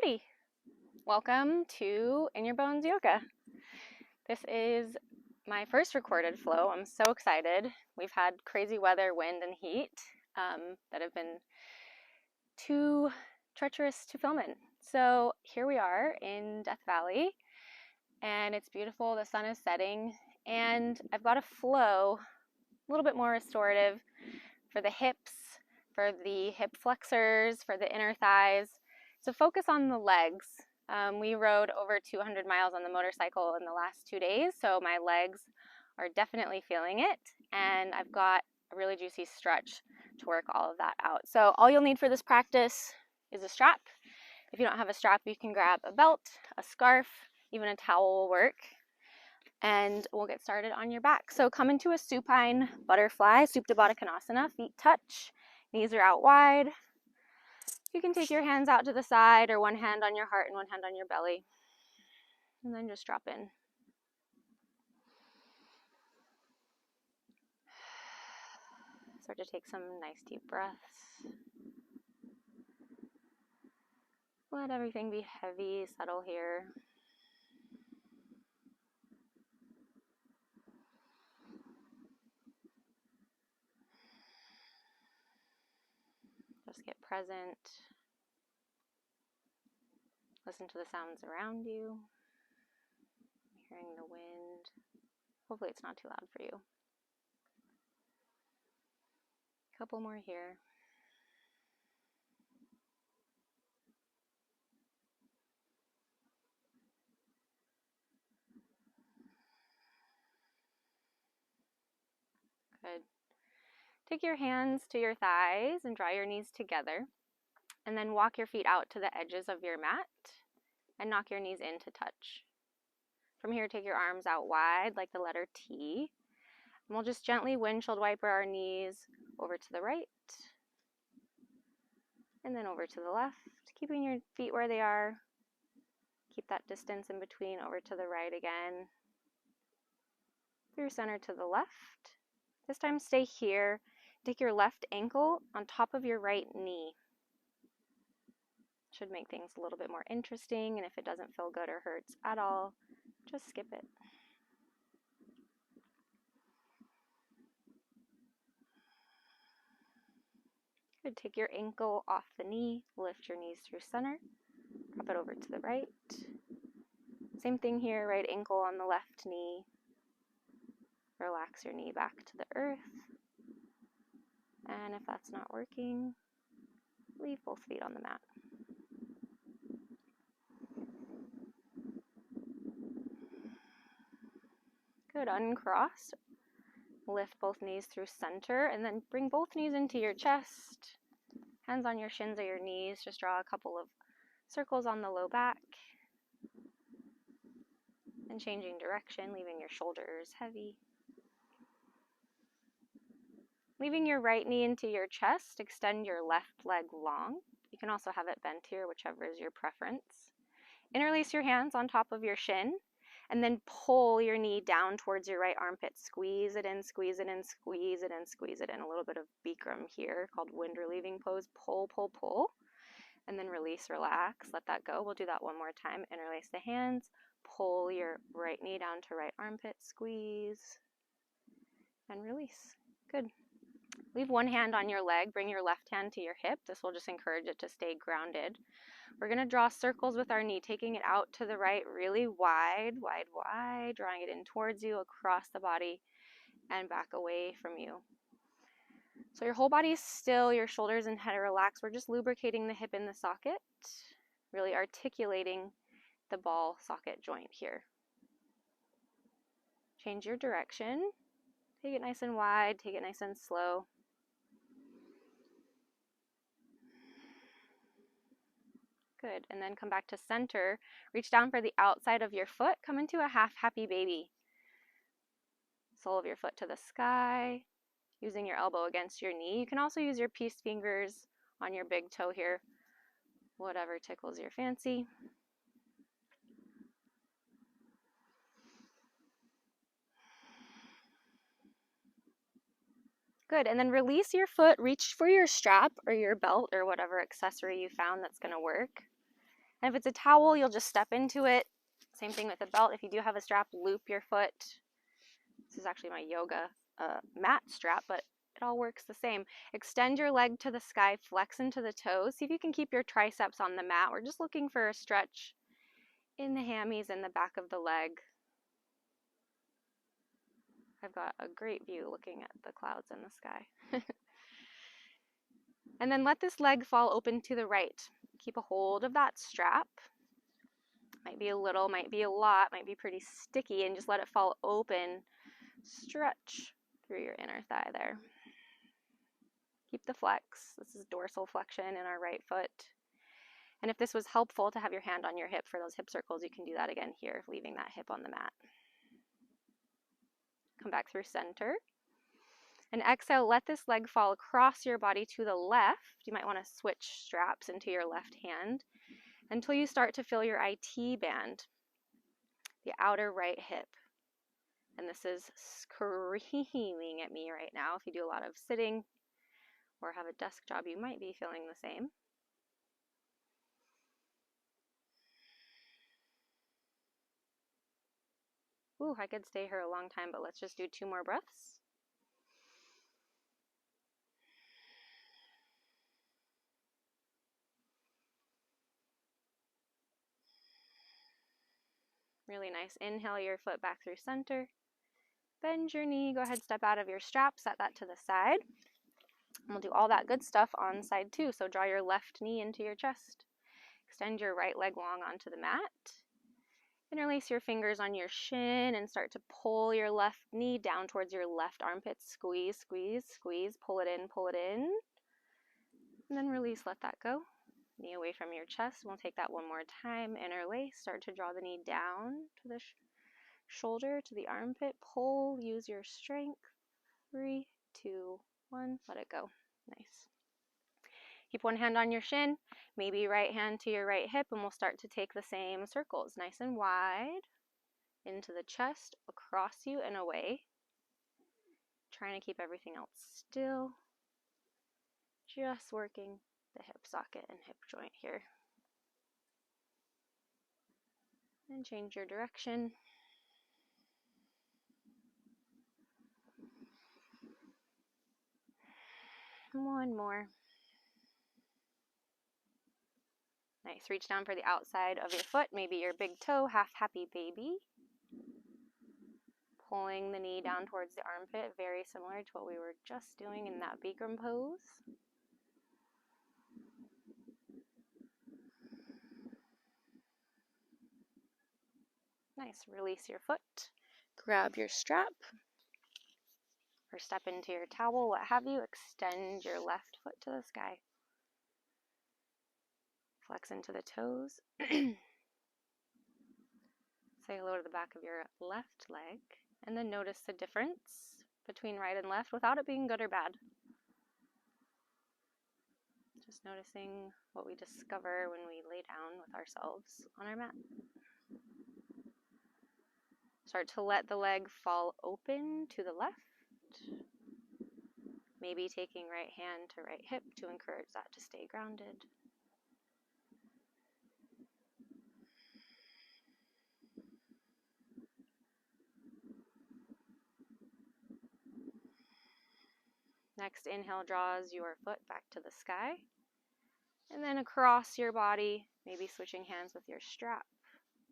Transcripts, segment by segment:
Howdy! Welcome to In Your Bones Yoga. This is my first recorded flow. I'm so excited. We've had crazy weather, wind, and heat that have been too treacherous to film in. So here we are in Death Valley, and it's beautiful. The sun is setting, and I've got a flow, a little bit more restorative for the hips, for the hip flexors, for the inner thighs. So focus on the legs. We rode over 200 miles on the motorcycle in the last 2 days, so my legs are definitely feeling it, and I've got a really juicy stretch to work all of that out. So all you'll need for this practice is a strap. If you don't have a strap, you can grab a belt, a scarf, even a towel will work, and we'll get started on your back. So come into a supine butterfly, Supta Baddha Konasana, feet touch, knees are out wide. You can take your hands out to the side or one hand on your heart and one hand on your belly. And then just drop in. Start to take some nice deep breaths. Let everything be heavy, settle here. Just get present. Listen to the sounds around you. Hearing the wind. Hopefully it's not too loud for you. A couple more here. Good. Take your hands to your thighs and draw your knees together. And then walk your feet out to the edges of your mat and knock your knees in to touch. From here, take your arms out wide like the letter T. And we'll just gently windshield wiper our knees over to the right and then over to the left, keeping your feet where they are. Keep that distance in between over to the right again. Through center to the left. This time stay here. Take your left ankle on top of your right knee. Should make things a little bit more interesting, and if it doesn't feel good or hurts at all, just skip it. Good. Take your ankle off the knee, lift your knees through center, drop it over to the right. Same thing here, right ankle on the left knee. Relax your knee back to the earth. And if that's not working, leave both feet on the mat. Good. Uncross. Lift both knees through center and then bring both knees into your chest. Hands on your shins or your knees. Just draw a couple of circles on the low back. And changing direction, leaving your shoulders heavy. Leaving your right knee into your chest, extend your left leg long. You can also have it bent here, whichever is your preference. Interlace your hands on top of your shin, and then pull your knee down towards your right armpit. Squeeze it in, squeeze it in, squeeze it in, squeeze it in. A little bit of Bikram here, called wind relieving pose. Pull, pull, pull, and then release, relax. Let that go. We'll do that one more time. Interlace the hands, pull your right knee down to right armpit, squeeze, and release. Good. Leave one hand on your leg, bring your left hand to your hip. This will just encourage it to stay grounded. We're going to draw circles with our knee, taking it out to the right really wide, wide, wide, drawing it in towards you, across the body, and back away from you. So your whole body is still, your shoulders and head are relaxed. We're just lubricating the hip in the socket, really articulating the ball socket joint here. Change your direction. Take it nice and wide, take it nice and slow. Good, and then come back to center. Reach down for the outside of your foot. Come into a half happy baby. Sole of your foot to the sky, using your elbow against your knee. You can also use your peace fingers on your big toe here, whatever tickles your fancy. Good, and then release your foot, reach for your strap or your belt or whatever accessory you found that's going to work. And if it's a towel, you'll just step into it. Same thing with a belt. If you do have a strap, loop your foot. This is actually my yoga mat strap, but it all works the same. Extend your leg to the sky, flex into the toes. See if you can keep your triceps on the mat. We're just looking for a stretch in the hammies and the back of the leg. I've got a great view looking at the clouds in the sky. And then let this leg fall open to the right. Keep a hold of that strap. Might be a little, might be a lot, might be pretty sticky, and just let it fall open. Stretch through your inner thigh there. Keep the flex. This is dorsal flexion in our right foot. And if this was helpful to have your hand on your hip for those hip circles, you can do that again here, leaving that hip on the mat. Come back through center. And exhale, let this leg fall across your body to the left. You might want to switch straps into your left hand until you start to feel your IT band, the outer right hip. And this is screaming at me right now. If you do a lot of sitting or have a desk job, you might be feeling the same. Ooh, I could stay here a long time, but let's just do 2 more breaths. Really nice. Inhale your foot back through center. Bend your knee. Go ahead, step out of your strap. Set that to the side. And we'll do all that good stuff on side 2. So draw your left knee into your chest. Extend your right leg long onto the mat. Interlace your fingers on your shin and start to pull your left knee down towards your left armpit. Squeeze, squeeze, squeeze. Pull it in, pull it in. And then release, let that go. Knee away from your chest. We'll take that one more time. Interlace. Start to draw the knee down to the shoulder, to the armpit. Pull. Use your strength. 3, 2, 1. Let it go. Nice. Keep one hand on your shin. Maybe right hand to your right hip, and we'll start to take the same circles. Nice and wide. Into the chest, across you, and away. Trying to keep everything else still. Just working the hip socket and hip joint here. And change your direction. One more. Nice. Reach down for the outside of your foot, maybe your big toe, half happy baby. Pulling the knee down towards the armpit, very similar to what we were just doing in that Bikram pose. Nice. Release your foot. Grab your strap. Or step into your towel, what have you. Extend your left foot to the sky. Flex into the toes. Say hello to the back of your left leg. And then notice the difference between right and left without it being good or bad. Just noticing what we discover when we lay down with ourselves on our mat. Start to let the leg fall open to the left. Maybe taking right hand to right hip to encourage that to stay grounded. Next inhale draws your foot back to the sky. And then across your body, maybe switching hands with your strap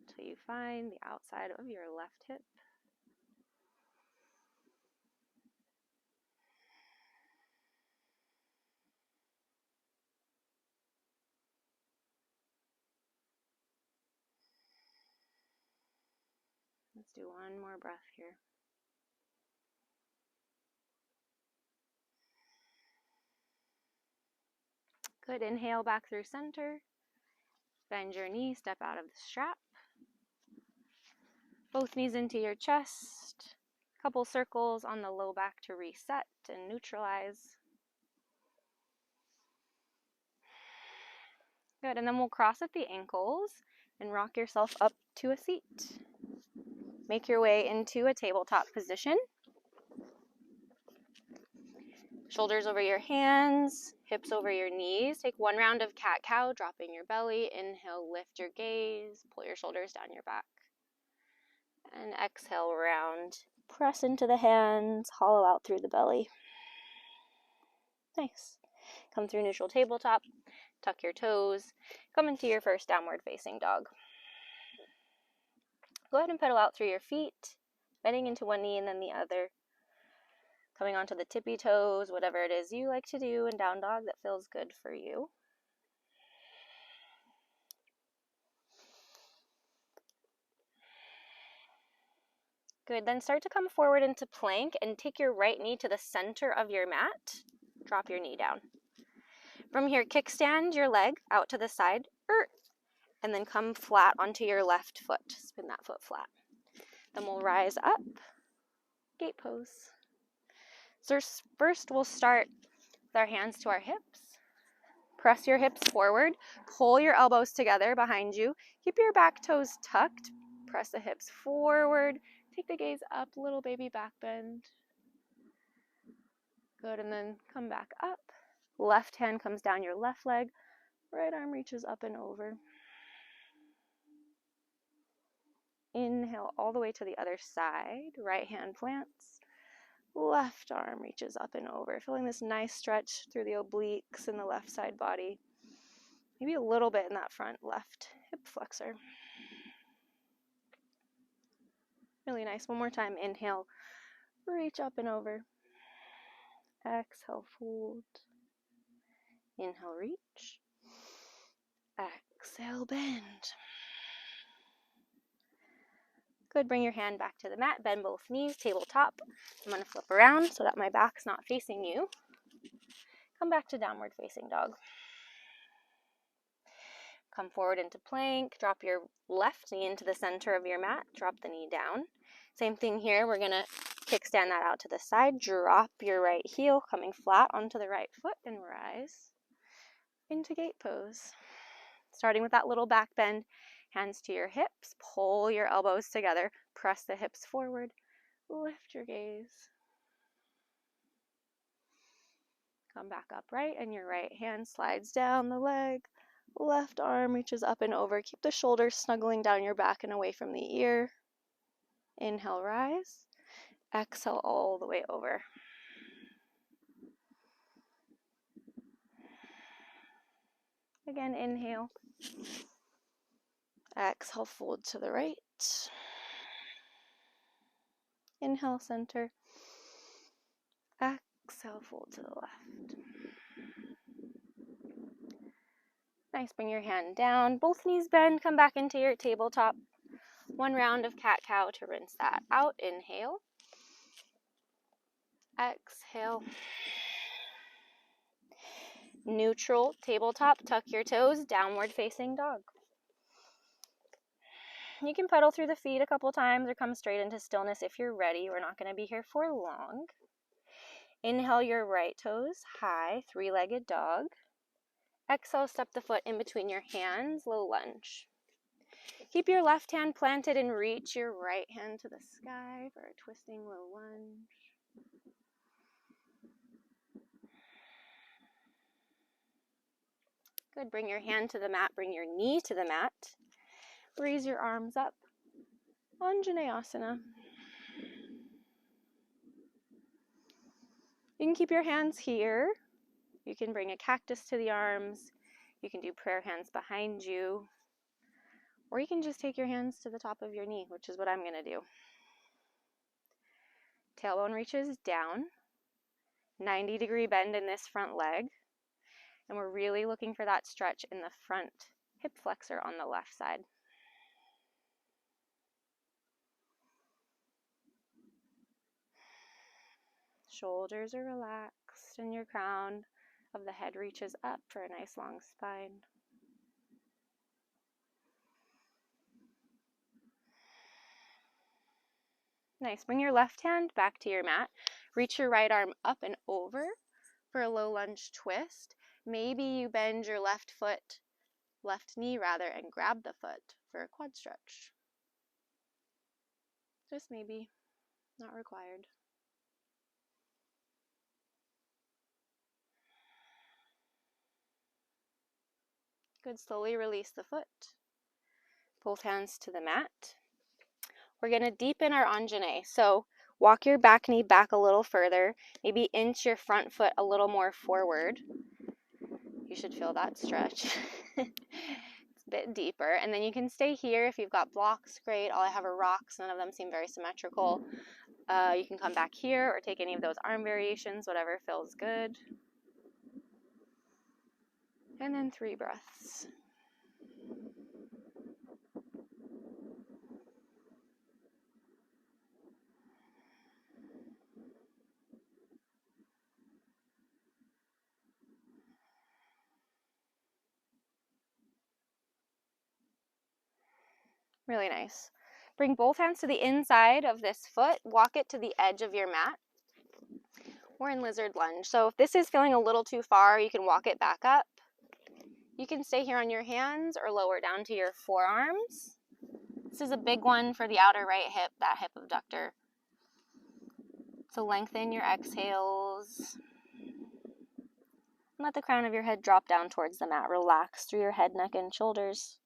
until you find the outside of your left hip. Let's do one more breath here. Good. Inhale back through center. Bend your knee, step out of the strap. Both knees into your chest. Couple circles on the low back to reset and neutralize. Good. And then we'll cross at the ankles and rock yourself up to a seat. Make your way into a tabletop position. Shoulders over your hands, hips over your knees. Take one round of cat-cow, dropping your belly. Inhale, lift your gaze, pull your shoulders down your back. And exhale, round. Press into the hands, hollow out through the belly. Nice. Come through neutral tabletop, tuck your toes, come into your first downward facing dog. Go ahead and pedal out through your feet, bending into one knee and then the other. Coming onto the tippy toes, whatever it is you like to do in down dog that feels good for you. Good, then start to come forward into plank and take your right knee to the center of your mat. Drop your knee down. From here, kickstand your leg out to the side, and then come flat onto your left foot. Spin that foot flat. Then we'll rise up, gate pose. So first we'll start with our hands to our hips. Press your hips forward, pull your elbows together behind you. Keep your back toes tucked. Press the hips forward. Take the gaze up, little baby back bend. Good, and then come back up. Left hand comes down your left leg. Right arm reaches up and over. Inhale all the way to the other side. Right hand plants. Left arm reaches up and over. Feeling this nice stretch through the obliques in the left side body. Maybe a little bit in that front left hip flexor. Really nice. One more time. Inhale, reach up and over. Exhale, fold. Inhale, reach. Exhale, bend. Good. Bring your hand back to the mat. Bend both knees, tabletop. I'm going to flip around so that my back's not facing you. Come back to downward facing dog. Come forward into plank. Drop your left knee into the center of your mat. Drop the knee down. Same thing here. We're going to kickstand that out to the side. Drop your right heel, coming flat onto the right foot, and rise into gate pose. Starting with that little back bend. Hands to your hips. Pull your elbows together. Press the hips forward. Lift your gaze. Come back upright, and your right hand slides down the leg. Left arm reaches up and over. Keep the shoulders snuggling down your back and away from the ear. Inhale, rise. Exhale all the way over. Again, inhale. Exhale, fold to the right. Inhale, center. Exhale, fold to the left. Nice, bring your hand down. Both knees bend, come back into your tabletop. One round of cat-cow to rinse that out. Inhale. Exhale. Neutral tabletop, tuck your toes, downward facing dog. You can pedal through the feet a couple times or come straight into stillness if you're ready. We're not going to be here for long. Inhale your right toes, high, three-legged dog. Exhale, step the foot in between your hands, low lunge. Keep your left hand planted and reach your right hand to the sky for a twisting low lunge. Good, bring your hand to the mat, bring your knee to the mat. Raise your arms up. Untitled. You can keep your hands here. You can bring a cactus to the arms. You can do prayer hands behind you. Or you can just take your hands to the top of your knee, which is what I'm going to do. Tailbone reaches down. 90-degree bend in this front leg. And we're really looking for that stretch in the front hip flexor on the left side. Shoulders are relaxed and your crown of the head reaches up for a nice long spine. Nice. Bring your left hand back to your mat. Reach your right arm up and over for a low lunge twist. Maybe you bend your left knee and grab the foot for a quad stretch. Just maybe, not required. Good, slowly release the foot. Both hands to the mat. We're going to deepen our Anjane. So walk your back knee back a little further. Maybe inch your front foot a little more forward. You should feel that stretch. It's a bit deeper. And then you can stay here if you've got blocks. Great. All I have are rocks. None of them seem very symmetrical. You can come back here or take any of those arm variations, whatever feels good. And then 3 breaths. Really nice. Bring both hands to the inside of this foot. Walk it to the edge of your mat. We're in lizard lunge. So if this is feeling a little too far, you can walk it back up. You can stay here on your hands or lower down to your forearms. This is a big one for the outer right hip, that hip abductor. So lengthen your exhales. Let the crown of your head drop down towards the mat. Relax through your head, neck, and shoulders.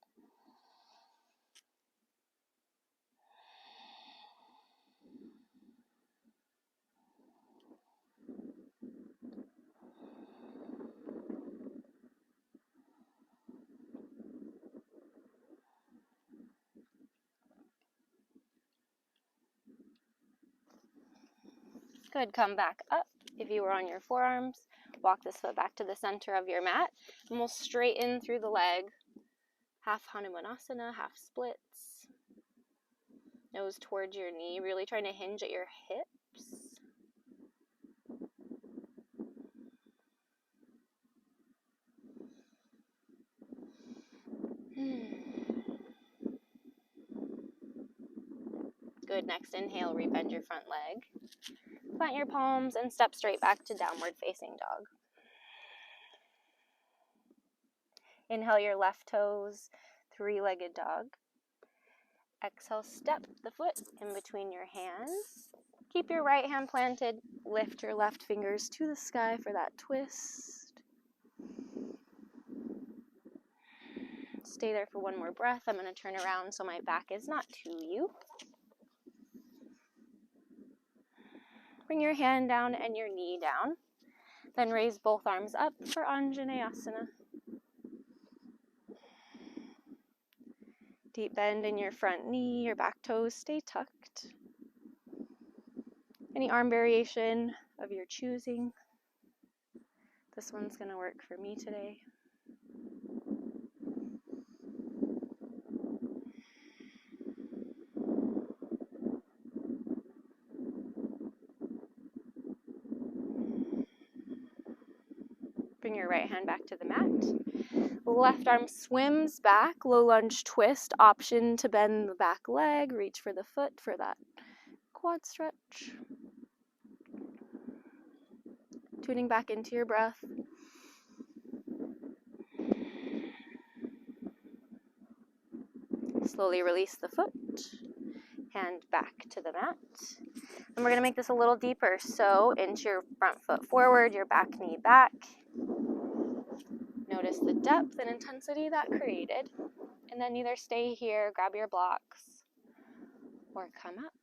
Good, come back up. If you were on your forearms, walk this foot back to the center of your mat, and we'll straighten through the leg. Half Hanumanasana, half splits. Nose towards your knee, really trying to hinge at your hips. Good, next inhale, rebend your front leg. Plant your palms and step straight back to downward facing dog. Inhale your left toes, 3-legged dog. Exhale, step the foot in between your hands. Keep your right hand planted. Lift your left fingers to the sky for that twist. Stay there for one more breath. I'm going to turn around so my back is not to you. Bring your hand down and your knee down. Then raise both arms up for Anjaneyasana. Deep bend in your front knee, your back toes stay tucked. Any arm variation of your choosing. This one's going to work for me today. Bring your right hand back to the mat. Left arm swims back, low lunge twist, option to bend the back leg, reach for the foot for that quad stretch. Tuning back into your breath. Slowly release the foot, hand back to the mat. And we're going to make this a little deeper, so inch your front foot forward, your back knee back. Notice the depth and intensity that created. And then either stay here, grab your blocks, or come up.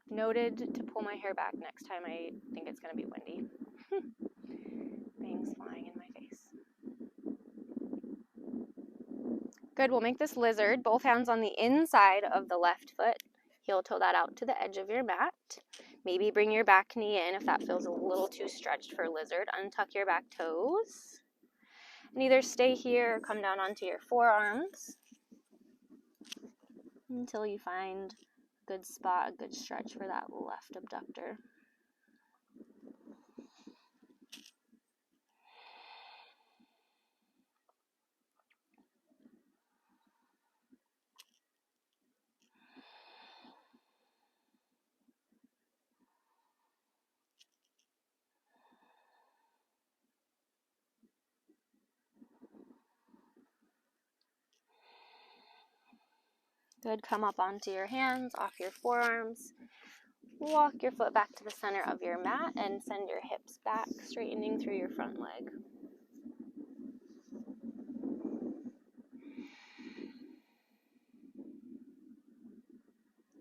Noted to pull my hair back next time I think it's going to be windy. Bangs flying in my face. Good, we'll make this lizard. Both hands on the inside of the left foot. Heel toe that out to the edge of your mat. Maybe bring your back knee in if that feels a little too stretched for lizard. Untuck your back toes. And either stay here or come down onto your forearms until you find a good spot, a good stretch for that left abductor. Good, come up onto your hands, off your forearms. Walk your foot back to the center of your mat and send your hips back, straightening through your front leg.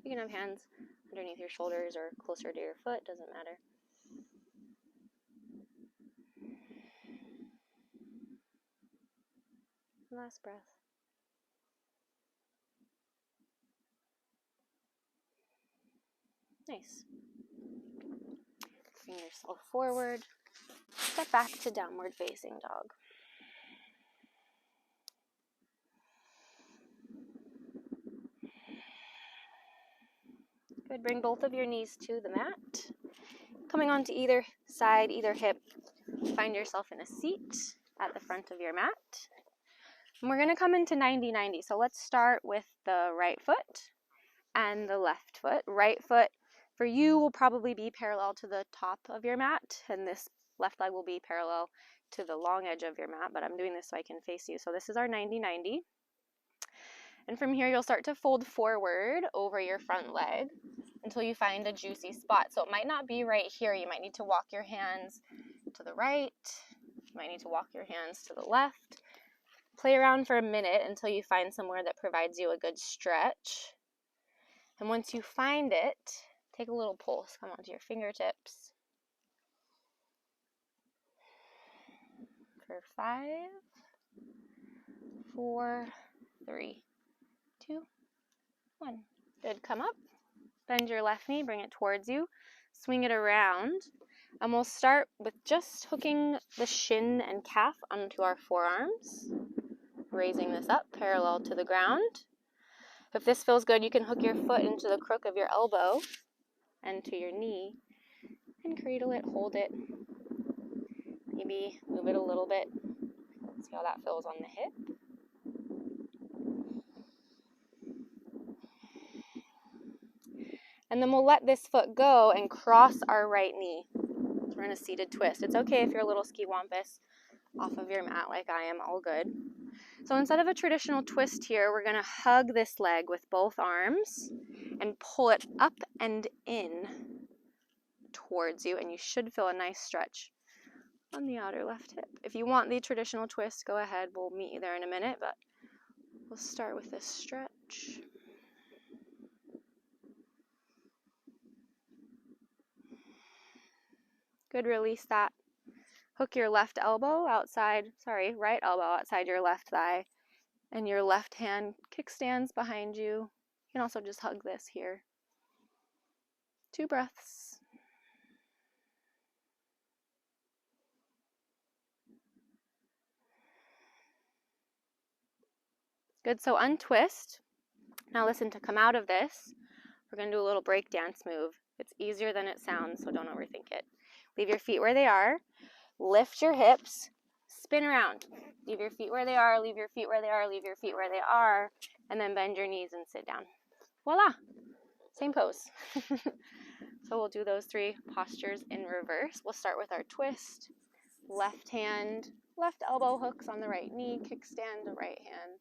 You can have hands underneath your shoulders or closer to your foot, doesn't matter. Last breath. Nice. Bring yourself forward. Step back to downward facing dog. Good, bring both of your knees to the mat. Coming onto either side, either hip, find yourself in a seat at the front of your mat. And we're going to come into 90-90. So let's start with the right foot and the left foot. Right foot for you will probably be parallel to the top of your mat, and this left leg will be parallel to the long edge of your mat, but I'm doing this so I can face you. So this is our 90-90. And from here, you'll start to fold forward over your front leg until you find a juicy spot. So it might not be right here. You might need to walk your hands to the right. You might need to walk your hands to the left. Play around for a minute until you find somewhere that provides you a good stretch. And once you find it, take a little pulse. Come onto your fingertips. For 5, 4, 3, 2, 1. Good. Come up. Bend your left knee. Bring it towards you. Swing it around. And we'll start with just hooking the shin and calf onto our forearms. Raising this up parallel to the ground. If this feels good, you can hook your foot into the crook of your elbow and to your knee and cradle it, hold it. Maybe move it a little bit. See how that feels on the hip. And then we'll let this foot go and cross our right knee. So we're in a seated twist. It's okay if you're a little ski-wampus off of your mat like I am, all good. So instead of a traditional twist here, we're going to hug this leg with both arms and pull it up and in towards you, and you should feel a nice stretch on the outer left hip. If you want the traditional twist, go ahead. We'll meet you there in a minute, but we'll start with this stretch. Good, release that. Hook your right elbow outside your left thigh, and your left hand kickstands behind you. You can also just hug this here. 2 breaths. Good, so untwist. Now listen, to come out of this, we're going to do a little break dance move. It's easier than it sounds, so don't overthink it. Leave your feet where they are. Lift your hips. Spin around. Leave your feet where they are, leave your feet where they are, leave your feet where they are, and then bend your knees and sit down. Voila! Same pose. So we'll do those 3 postures in reverse. We'll start with our twist. Left hand, left elbow hooks on the right knee, kickstand the right hand.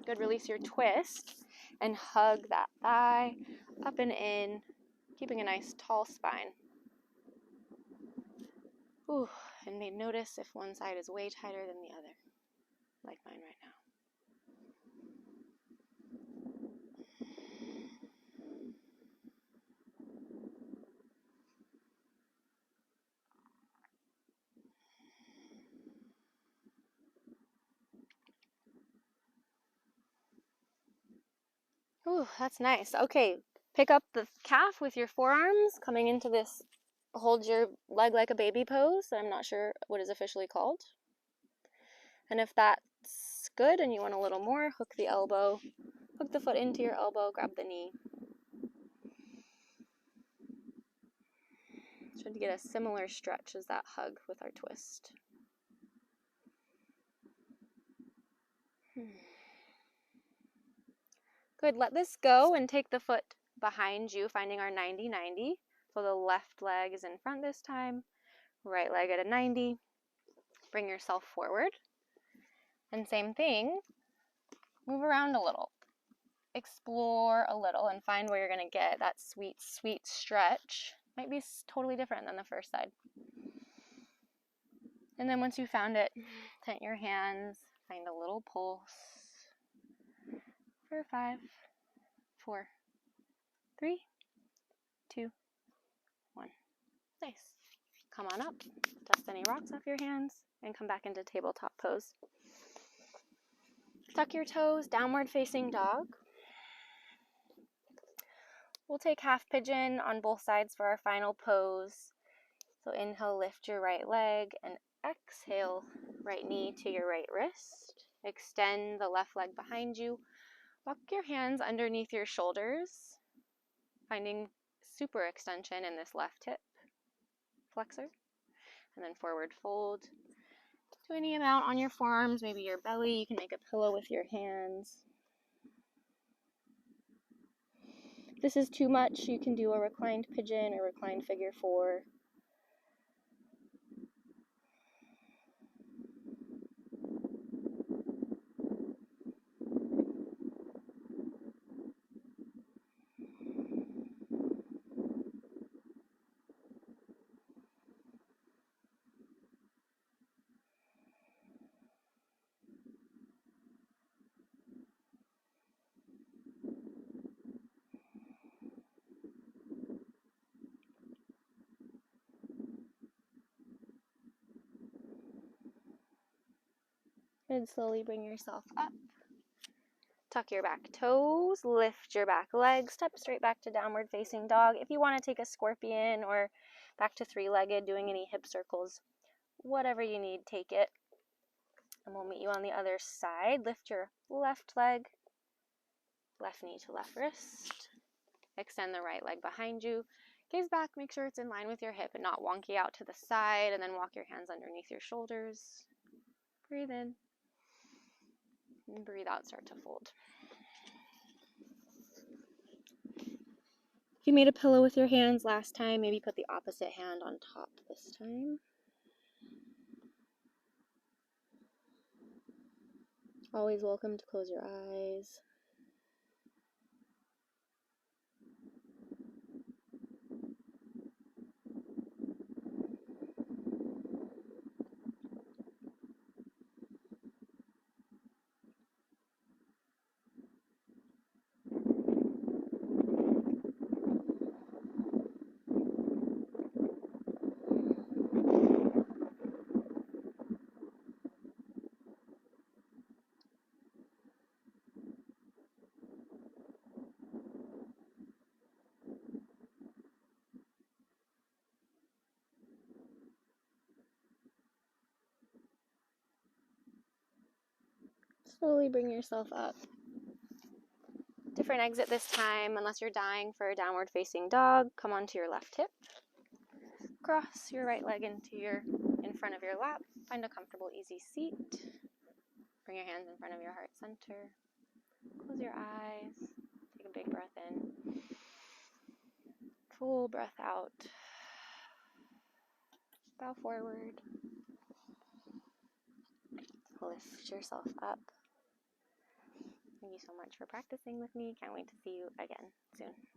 Good, release your twist and hug that thigh up and in, keeping a nice tall spine. Ooh, and maybe notice if one side is way tighter than the other, like mine right now. Ooh, that's nice. Okay, pick up the calf with your forearms, coming into this hold your leg like a baby pose. I'm not sure what is officially called. And if that's good and you want a little more, hook the elbow, hook the foot into your elbow, grab the knee. Try to get a similar stretch as that hug with our twist. Good, let this go and take the foot behind you, finding our 90-90. So the left leg is in front this time, right leg at a 90. Bring yourself forward. And same thing, move around a little. Explore a little and find where you're going to get that sweet, sweet stretch. Might be totally different than the first side. And then once you found it, tent your hands, find a little pulse for 5, 4, 3, 2, 1. Nice. Come on up, dust any rocks off your hands, and come back into tabletop pose. Tuck your toes, downward facing dog. We'll take half pigeon on both sides for our final pose. So inhale, lift your right leg, and exhale, right knee to your right wrist. Extend the left leg behind you. Walk your hands underneath your shoulders, finding super extension in this left hip flexor. And then forward fold. Do any amount on your forearms, maybe your belly. You can make a pillow with your hands. If this is too much, you can do a reclined pigeon or reclined figure 4. And slowly bring yourself up. Tuck your back toes, lift your back legs, step straight back to downward facing dog. If you want to take a scorpion or back to 3-legged, doing any hip circles, whatever you need, take it. And we'll meet you on the other side. Lift your left leg, left knee to left wrist. Extend the right leg behind you. Gaze back, make sure it's in line with your hip and not wonky out to the side, and then walk your hands underneath your shoulders. Breathe in. And breathe out, start to fold. If you made a pillow with your hands last time, maybe put the opposite hand on top this time. Always welcome to close your eyes. Slowly bring yourself up. Different exit this time, unless you're dying for a downward facing dog. Come onto your left hip. Cross your right leg in front of your lap. Find a comfortable, easy seat. Bring your hands in front of your heart center. Close your eyes. Take a big breath in. Full breath out. Bow forward. Lift yourself up. Thank you so much for practicing with me. Can't wait to see you again soon.